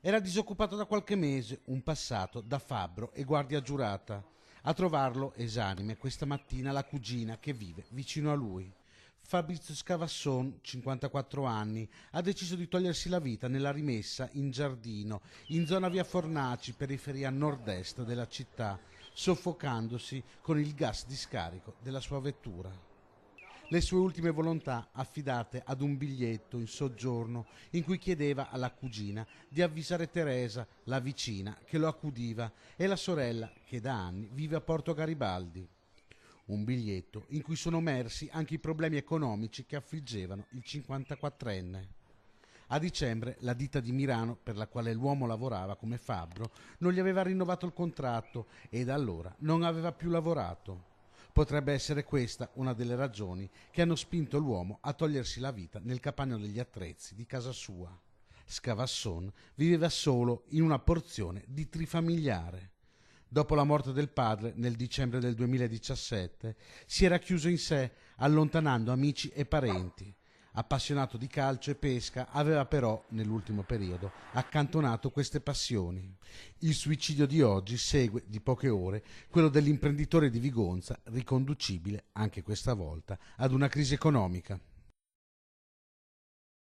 Era disoccupato da qualche mese, un passato da fabbro e guardia giurata. A trovarlo esanime questa mattina la cugina che vive vicino a lui. Fabrizio Scavasson, 54 anni, ha deciso di togliersi la vita nella rimessa in giardino, in zona via Fornaci, periferia nord-est della città, soffocandosi con il gas di scarico della sua vettura. Le sue ultime volontà affidate ad un biglietto in soggiorno in cui chiedeva alla cugina di avvisare Teresa, la vicina, che lo accudiva, e la sorella, che da anni vive a Porto Garibaldi. Un biglietto in cui sono emersi anche i problemi economici che affliggevano il 54enne. A dicembre la ditta di Milano per la quale l'uomo lavorava come fabbro non gli aveva rinnovato il contratto e da allora non aveva più lavorato. Potrebbe essere questa una delle ragioni che hanno spinto l'uomo a togliersi la vita nel capanno degli attrezzi di casa sua. Scavasson viveva solo in una porzione di trifamiliare. Dopo la morte del padre nel dicembre del 2017 si era chiuso in sé, allontanando amici e parenti. Appassionato di calcio e pesca, aveva però, nell'ultimo periodo, accantonato queste passioni. Il suicidio di oggi segue di poche ore quello dell'imprenditore di Vigonza, riconducibile, anche questa volta, ad una crisi economica.